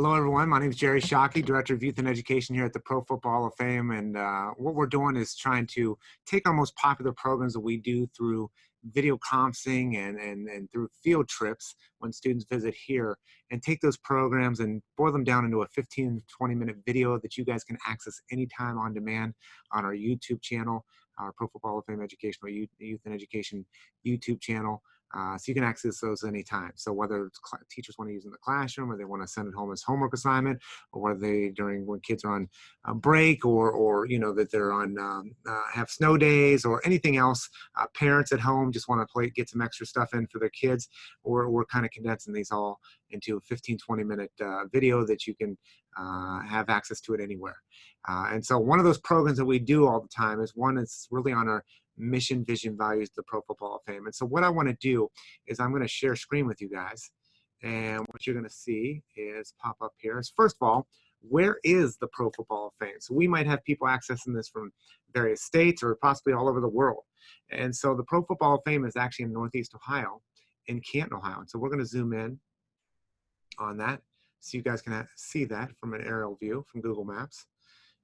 Hello, everyone. My name is Jerry Shockey, Director of Youth and Education here at the Pro Football Hall of Fame. And what we're doing is trying to take our most popular programs that we do through video conferencing and through field trips when students visit here, and take those programs and boil them down into a 15 to 20-minute video that you guys can access anytime on demand on our YouTube channel, our Pro Football Hall of Fame Educational Youth and Education YouTube channel. So you can access those anytime. So whether it's teachers want to use in the classroom, or they want to send it home as homework assignment, or whether they when kids are on break, or that they're on have snow days or anything else, parents at home just want to get some extra stuff in for their kids, or we're kind of condensing these all into a 15-20 minute video that you can have access to it anywhere. And so one of those programs that we do all the time is one that's really on our mission, vision, values, the Pro Football Hall of Fame. And so what I want to do is I'm going to share screen with you guys. And what you're going to see is pop up here is, first of all, where is the Pro Football Hall of Fame? So we might have people accessing this from various states or possibly all over the world. And so the Pro Football Hall of Fame is actually in Northeast Ohio, in Canton, Ohio. And so we're going to zoom in on that so you guys can see that from an aerial view from Google Maps.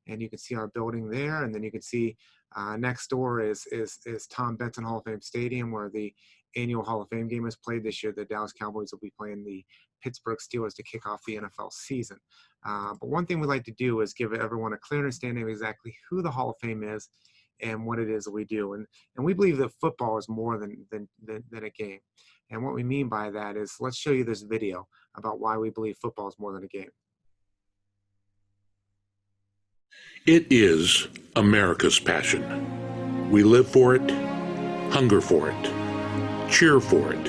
And you can see our building there, and then you can see next door is Tom Benson Hall of Fame Stadium, where the annual Hall of Fame game is played this year. The Dallas Cowboys will be playing the Pittsburgh Steelers to kick off the NFL season. But one thing we like to do is give everyone a clear understanding of exactly who the Hall of Fame is and what it is that we do. And we believe that football is more than a game. And what we mean by that is, let's show you this video about why we believe football is more than a game. It is America's passion. We live for it, hunger for it, cheer for it,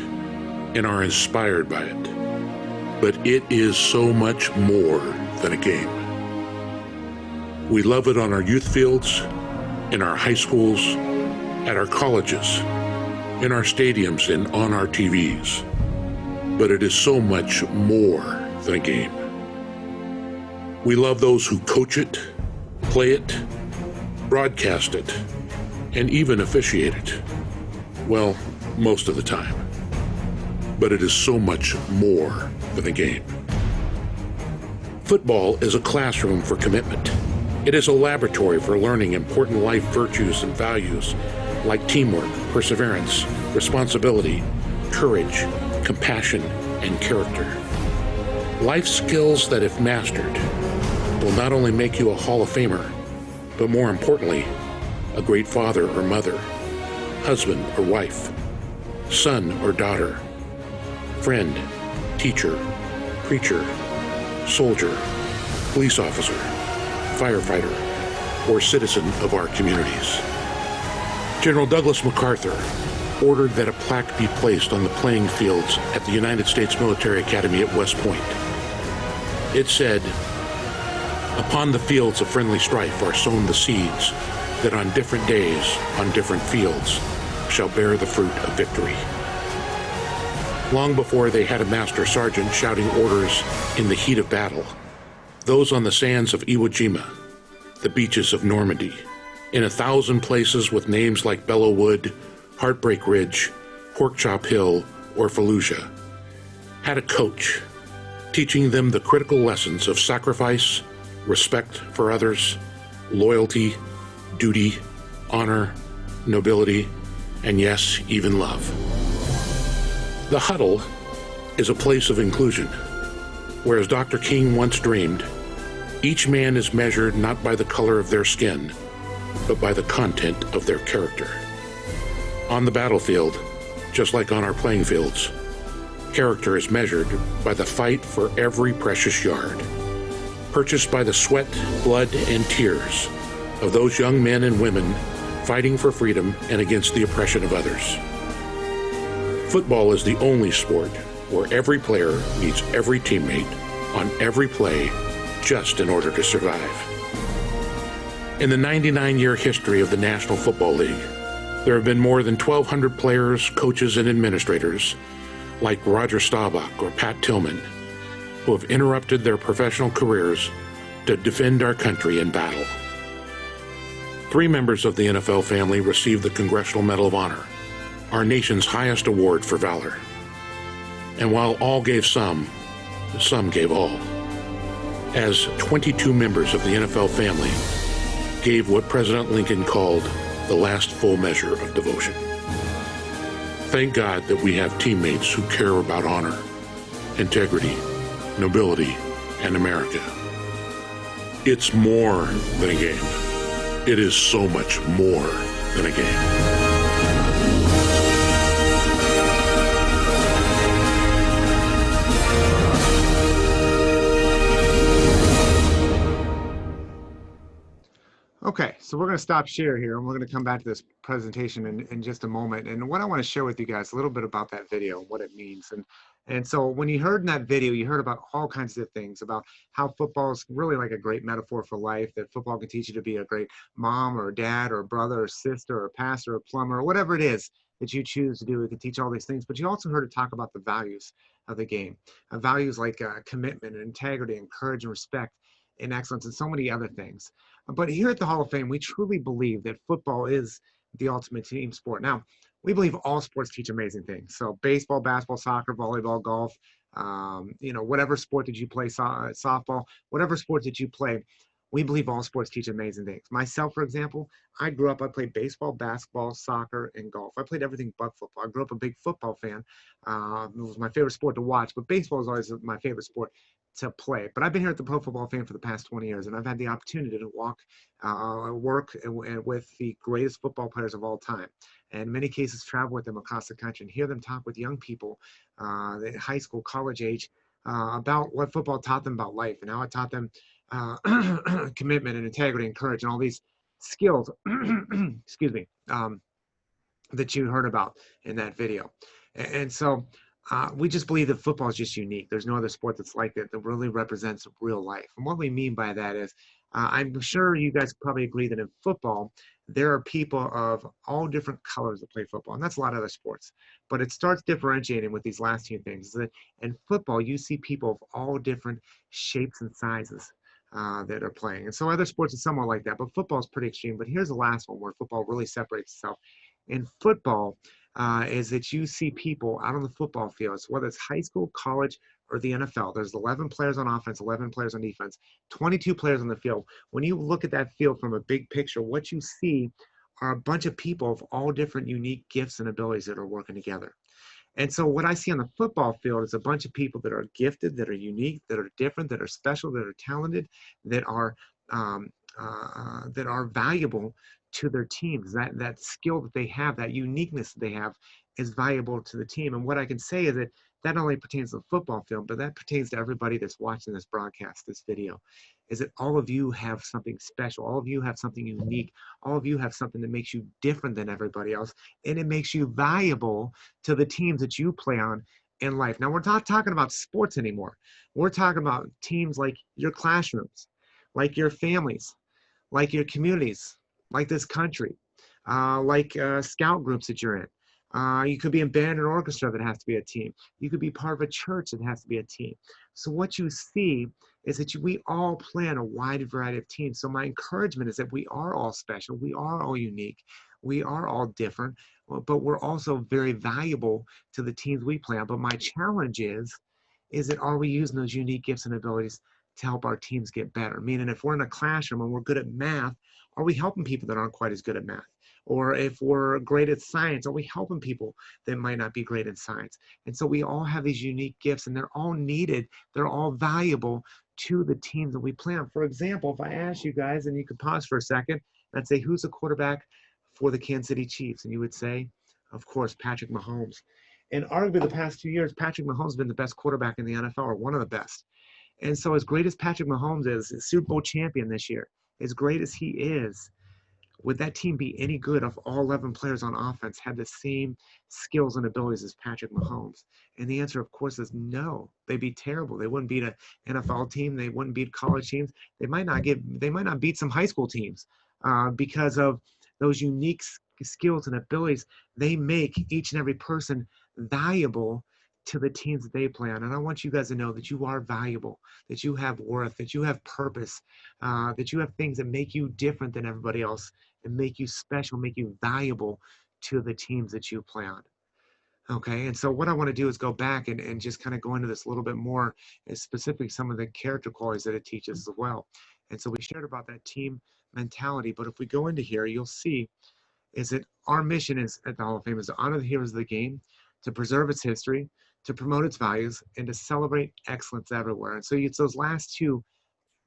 and are inspired by it. But it is so much more than a game. We love it on our youth fields, in our high schools, at our colleges, in our stadiums, and on our TVs. But it is so much more than a game. We love those who coach it, play it, broadcast it, and even officiate it. Well, most of the time. But it is so much more than a game. Football is a classroom for commitment. It is a laboratory for learning important life virtues and values like teamwork, perseverance, responsibility, courage, compassion, and character. Life skills that, if mastered, will not only make you a Hall of Famer, but more importantly, a great father or mother, husband or wife, son or daughter, friend, teacher, preacher, soldier, police officer, firefighter, or citizen of our communities. General Douglas MacArthur ordered that a plaque be placed on the playing fields at the United States Military Academy at West Point. It said, "Upon the fields of friendly strife are sown the seeds that on different days, on different fields, shall bear the fruit of victory." Long before they had a master sergeant shouting orders in the heat of battle, those on the sands of Iwo Jima, the beaches of Normandy, in 1,000 places with names like Belleau Wood, Heartbreak Ridge, Porkchop Hill, or Fallujah, had a coach teaching them the critical lessons of sacrifice, respect for others, loyalty, duty, honor, nobility, and yes, even love. The huddle is a place of inclusion, where, as Dr. King once dreamed, each man is measured not by the color of their skin, but by the content of their character. On the battlefield, just like on our playing fields, character is measured by the fight for every precious yard, purchased by the sweat, blood, and tears of those young men and women fighting for freedom and against the oppression of others. Football is the only sport where every player needs every teammate on every play just in order to survive. In the 99-year history of the National Football League, there have been more than 1,200 players, coaches, and administrators like Roger Staubach or Pat Tillman, who have interrupted their professional careers to defend our country in battle. 3 members of the NFL family received the Congressional Medal of Honor, our nation's highest award for valor. And while all gave some gave all. as 22 members of the NFL family gave what President Lincoln called the last full measure of devotion. Thank God that we have teammates who care about honor, integrity, nobility, and America. It's more than a game. It is so much more than a game. Okay, so we're going to stop share here, and we're going to come back to this presentation in just a moment. And what I want to share with you guys a little bit about that video, what it means. And so when you heard in that video, you heard about all kinds of things, about how football is really like a great metaphor for life, that football can teach you to be a great mom or dad or brother or sister or pastor or plumber or whatever it is that you choose to do. It can teach all these things. But you also heard it talk about the values of the game, values like commitment and integrity and courage and respect and excellence and so many other things. But here at the Hall of Fame, we truly believe that football is the ultimate team sport. Now, we believe all sports teach amazing things. So baseball, basketball, soccer, volleyball, golf, whatever sport that you play, softball, whatever sport that you play, we believe all sports teach amazing things. Myself, for example, I played baseball, basketball, soccer, and golf. I played everything but football. I grew up a big football fan. It was my favorite sport to watch, but baseball is always my favorite sport to play. But I've been here at the Pro Football Fame for the past 20 years, and I've had the opportunity to work with the greatest football players of all time. And in many cases, travel with them across the country and hear them talk with young people, high school, college age, about what football taught them about life and how it taught them commitment and integrity and courage and all these skills, excuse me, that you heard about in that video. And so we just believe that football is just unique. There's no other sport that's like that really represents real life. And what we mean by that is, I'm sure you guys probably agree that in football, there are people of all different colors that play football. And that's a lot of other sports. But it starts differentiating with these last two things. In football, you see people of all different shapes and sizes that are playing. And so other sports are somewhat like that, but football is pretty extreme. But here's the last one where football really separates itself. In football, is that you see people out on the football field, so whether it's high school, college, or the NFL. There's 11 players on offense, 11 players on defense, 22 players on the field. When you look at that field from a big picture, what you see are a bunch of people of all different unique gifts and abilities that are working together. And so what I see on the football field is a bunch of people that are gifted, that are unique, that are different, that are special, that are talented, that are valuable to their teams. That skill that they have, that uniqueness that they have, is valuable to the team. And what I can say is that that not only pertains to the football field, but that pertains to everybody that's watching this broadcast, this video, is that all of you have something special. All of you have something unique. All of you have something that makes you different than everybody else, and it makes you valuable to the teams that you play on in life. Now, we're not talking about sports anymore. We're talking about teams like your classrooms, like your families, like your communities, like this country, like scout groups that you're in. You could be in band and orchestra that has to be a team. You could be part of a church that has to be a team. So what you see is that we all play on a wide variety of teams. So my encouragement is that we are all special. We are all unique. We are all different, but we're also very valuable to the teams we play on. But my challenge is that are we using those unique gifts and abilities to help our teams get better? Meaning, if we're in a classroom and we're good at math, are we helping people that aren't quite as good at math? Or if we're great at science, are we helping people that might not be great in science? And so we all have these unique gifts, and they're all needed. They're all valuable to the teams that we play on. For example, if I ask you guys, and you could pause for a second, and I'd say, who's the quarterback for the Kansas City Chiefs? And you would say, of course, Patrick Mahomes. And arguably the past 2 years, Patrick Mahomes has been the best quarterback in the NFL, or one of the best. And so as great as Patrick Mahomes is, Super Bowl champion this year, as great as he is, would that team be any good if all 11 players on offense had the same skills and abilities as Patrick Mahomes? And the answer, of course, is no. They'd be terrible. They wouldn't beat an NFL team. They wouldn't beat college teams. They might not beat some high school teams because of those unique skills and abilities. They make each and every person valuable to the teams that they play on. And I want you guys to know that you are valuable, that you have worth, that you have purpose, that you have things that make you different than everybody else and make you special, make you valuable to the teams that you play on. Okay, and so what I want to do is go back and just kind of go into this a little bit more, specifically some of the character qualities that it teaches as well. And so we shared about that team mentality, but if we go into here, you'll see is that our mission is at the Hall of Fame is to honor the heroes of the game, to preserve its history, to promote its values, and to celebrate excellence everywhere. And so it's those last two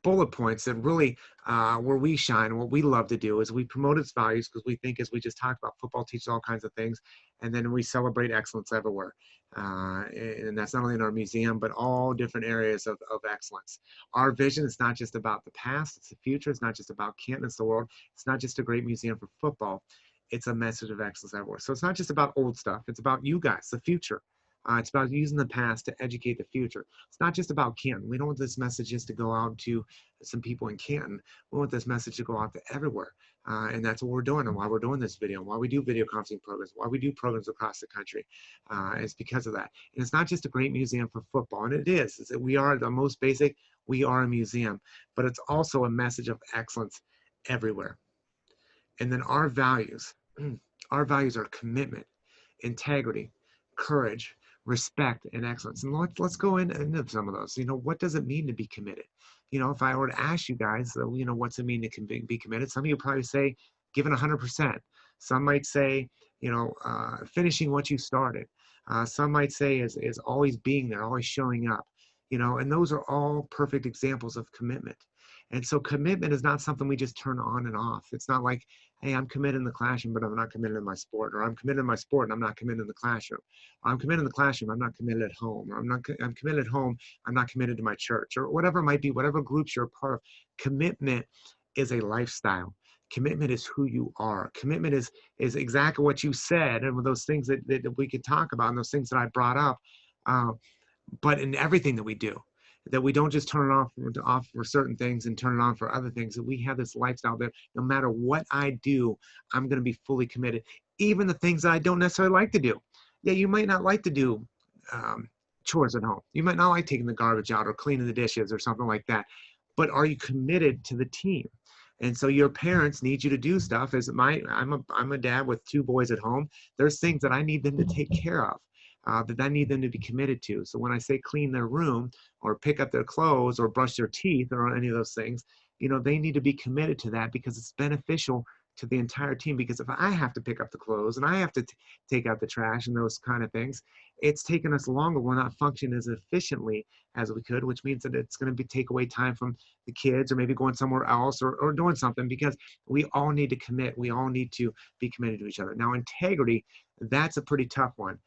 bullet points that really where we shine. What we love to do is we promote its values because we think, as we just talked about, football teaches all kinds of things, and then we celebrate excellence everywhere. And that's not only in our museum, but all different areas of excellence. Our vision is not just about the past, it's the future. It's not just about Canton, it's the world. It's not just a great museum for football. It's a message of excellence everywhere. So it's not just about old stuff. It's about you guys, the future. It's about using the past to educate the future. It's not just about Canton. We don't want this message just to go out to some people in Canton. We want this message to go out to everywhere. And that's what we're doing and why we're doing this video and why we do video conferencing programs, why we do programs across the country. It's because of that. And it's not just a great museum for football, and it is. It's that we are the most basic, we are a museum, but it's also a message of excellence everywhere. And then our values are commitment, integrity, courage, respect, and excellence. And let's go into some of those. What does it mean to be committed? If I were to ask you guys, what's it mean to be committed? Some of you probably say giving 100%. Some might say, finishing what you started. Some might say is always being there, always showing up. And those are all perfect examples of commitment. And so commitment is not something we just turn on and off. It's not like, hey, I'm committed in the classroom, but I'm not committed in my sport, or I'm committed in my sport and I'm not committed in the classroom. I'm committed in the classroom, I'm not committed at home, or I'm committed at home, I'm not committed to my church, or whatever it might be, whatever groups you're a part of. Commitment is a lifestyle. Commitment is who you are. Commitment is exactly what you said, and with those things that we could talk about, and those things that I brought up. But in everything that we do, that we don't just turn it off for certain things and turn it on for other things, that we have this lifestyle that no matter what I do, I'm going to be fully committed, even the things that I don't necessarily like to do. Yeah, you might not like to do chores at home. You might not like taking the garbage out or cleaning the dishes or something like that. But are you committed to the team? And so your parents need you to do stuff. I'm a dad with two boys at home. There's things that I need them to take care of. That I need them to be committed to. So when I say clean their room or pick up their clothes or brush their teeth or any of those things, they need to be committed to that because it's beneficial to the entire team. Because if I have to pick up the clothes and I have to take out the trash and those kind of things, it's taken us longer. We're not functioning as efficiently as we could, which means that it's going to take away time from the kids or maybe going somewhere else or doing something, because we all need to commit. We all need to be committed to each other. Now, integrity, that's a pretty tough one.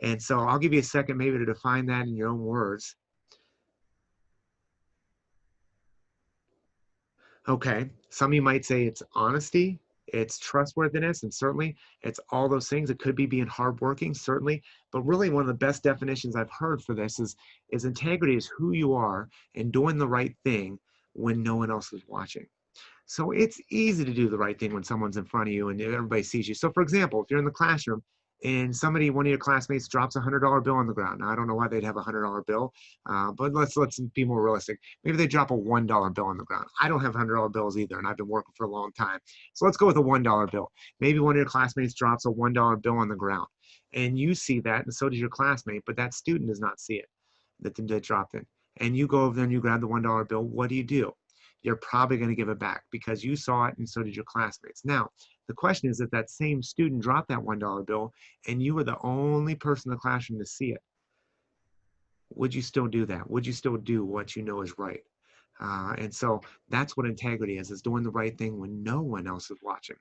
And so I'll give you a second maybe to define that in your own words. Okay, some of you might say it's honesty, it's trustworthiness, and certainly it's all those things. It could be being hardworking, certainly, but really one of the best definitions I've heard for this is integrity is who you are and doing the right thing when no one else is watching. So it's easy to do the right thing when someone's in front of you and everybody sees you. So for example, if you're in the classroom and one of your classmates drops $100 bill on the ground. Now, I don't know why they'd have a $100 bill, but let's be more realistic. Maybe they drop a $1 bill on the ground. I don't have $100 bills either, and I've been working for a long time. So let's go with a $1 bill. Maybe one of your classmates drops a $1 bill on the ground, and you see that, and so does your classmate, but that student does not see it, that they dropped it. And you go over there and you grab the $1 bill. What do? You're probably going to give it back because you saw it and so did your classmates. Now, the question is, if that same student dropped that $1 bill and you were the only person in the classroom to see it, would you still do that? Would you still do what you know is right? And so that's what integrity is doing the right thing when no one else is watching.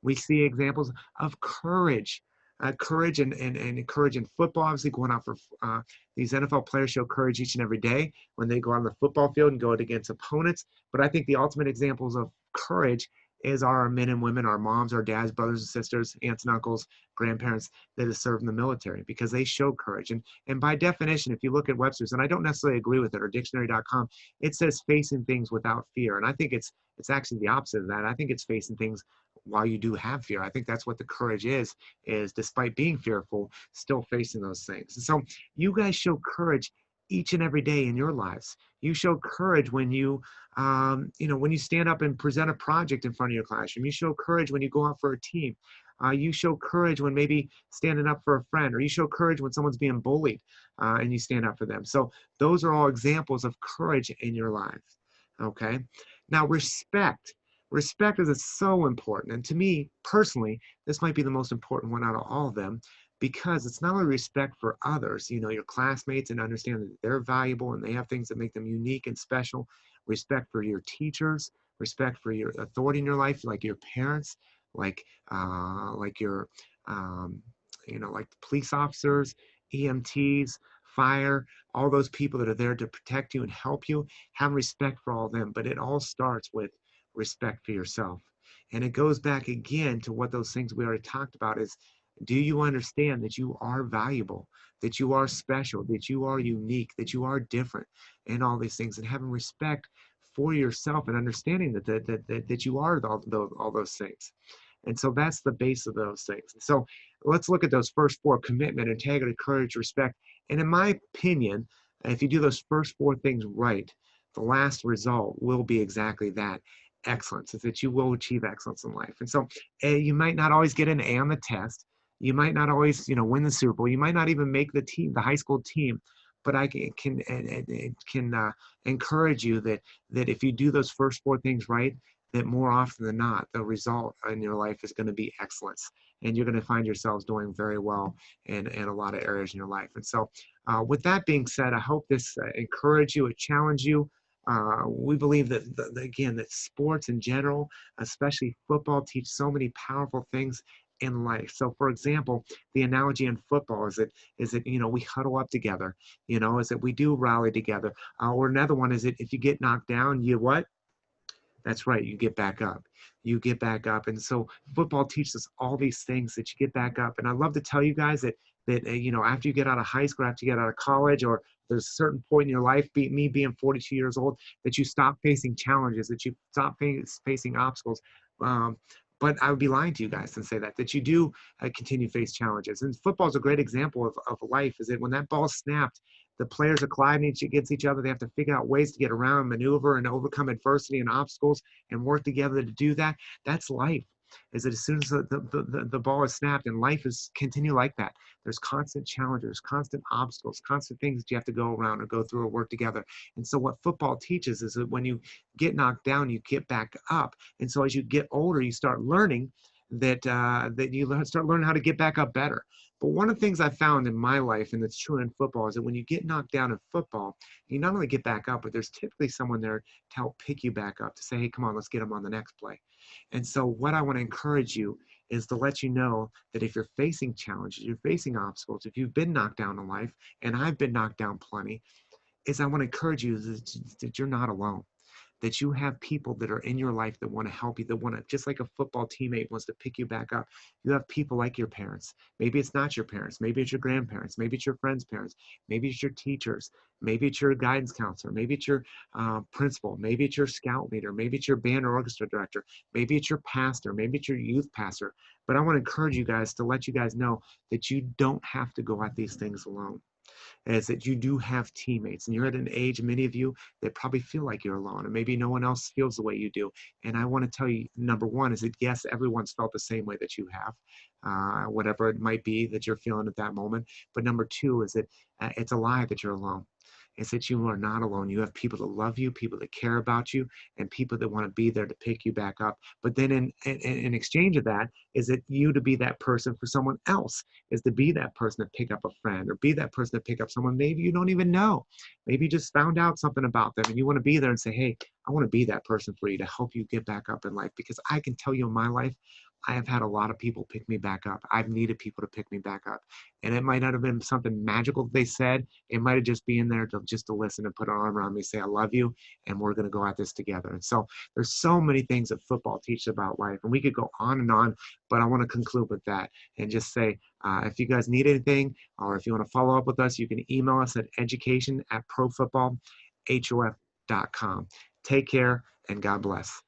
We see examples of courage. Courage and courage in football, obviously going out for these NFL players show courage each and every day when they go on the football field and go against opponents. But I think the ultimate examples of courage is our men and women, our moms, our dads, brothers and sisters, aunts and uncles, grandparents that have served in the military, because they show courage. And by definition, if you look at Webster's, and I don't necessarily agree with it, or dictionary.com, it says facing things without fear. And I think it's actually the opposite of that. I think it's facing things while you do have fear. I think that's what the courage is despite being fearful, still facing those things. And so you guys show courage each and every day in your lives. You show courage when when you stand up and present a project in front of your classroom. You show courage when you go out for a team. You show courage when maybe standing up for a friend, or you show courage when someone's being bullied, and you stand up for them. So those are all examples of courage in your life. Okay. Now, respect. Respect is so important. And to me personally, this might be the most important one out of all of them, because it's not only respect for others, your classmates, and understand that they're valuable and they have things that make them unique and special. Respect for your teachers, respect for your authority in your life, like your parents, like your, um, like police officers, EMTs, fire, all those people that are there to protect you and help you. Have respect for all of them, but it all starts with respect for yourself. And it goes back again to what those things we already talked about is, do you understand that you are valuable, that you are special, that you are unique, that you are different, and all these things, and having respect for yourself and understanding that you are all those things. And so that's the base of those things. And so let's look at those first four: commitment, integrity, courage, respect. And in my opinion, if you do those first four things right, the last result will be exactly that: excellence. Is that you will achieve excellence in life. And so you might not always get an A on the test. You might not always, win the Super Bowl. You might not even make the team, the high school team. But I can encourage you that if you do those first four things right, that more often than not, the result in your life is going to be excellence. And you're going to find yourselves doing very well in a lot of areas in your life. And so with that being said, I hope this encourage you, it challenge you. We believe that, again, that sports in general, especially football, teach so many powerful things in life. So for example, the analogy in football is that we huddle up together, is that we do rally together. Or another one is that if you get knocked down, you what? That's right. You get back up. You get back up. And so football teaches us all these things that you get back up. And I love to tell you guys that after you get out of high school, after you get out of college, or there's a certain point in your life, me being 42 years old, that you stop facing challenges, that you stop facing obstacles. But I would be lying to you guys and say that you do continue to face challenges. And football is a great example of life, is that when that ball snapped, the players are colliding against each other. They have to figure out ways to get around, maneuver, and overcome adversity and obstacles and work together to do that. That's life. Is that as soon as the ball is snapped, and life is continue like that. There's constant challenges, constant obstacles, constant things that you have to go around or go through or work together. And so what football teaches is that when you get knocked down, you get back up. And so as you get older, you start learning that you start learning how to get back up better. But one of the things I found in my life, and that's true in football, is that when you get knocked down in football, you not only get back up, but there's typically someone there to help pick you back up, to say, hey, come on, let's get them on the next play. And so what I want to encourage you is to let you know that if you're facing challenges, you're facing obstacles, if you've been knocked down in life, and I've been knocked down plenty, is I want to encourage you that you're not alone. That you have people that are in your life that want to help you, that want to, just like a football teammate wants to pick you back up. You have people like your parents. Maybe it's not your parents. Maybe it's your grandparents. Maybe it's your friends' parents. Maybe it's your teachers. Maybe it's your guidance counselor. Maybe it's your principal. Maybe it's your scout leader. Maybe it's your band or orchestra director. Maybe it's your pastor. Maybe it's your youth pastor. But I want to encourage you guys to let you guys know that you don't have to go at these things alone. Is that you do have teammates, and you're at an age, many of you, that probably feel like you're alone, and maybe no one else feels the way you do. And I want to tell you, number one, is that yes, everyone's felt the same way that you have, whatever it might be that you're feeling at that moment. But number two is that it's a lie that you're alone. It's that you are not alone. You have people that love you, people that care about you, and people that want to be there to pick you back up. But then in exchange of that, is that you to be that person for someone else, is to be that person to pick up a friend, or be that person to pick up someone maybe you don't even know. Maybe you just found out something about them and you want to be there and say, hey, I want to be that person for you to help you get back up in life. Because I can tell you in my life, I have had a lot of people pick me back up. I've needed people to pick me back up. And it might not have been something magical that they said. It might have just been there just to listen and put an arm around me, say, I love you, and we're going to go at this together. And so there's so many things that football teaches about life. And we could go on, but I want to conclude with that and just say, if you guys need anything, or if you want to follow up with us, you can email us at education@profootballhof.com. Take care, and God bless.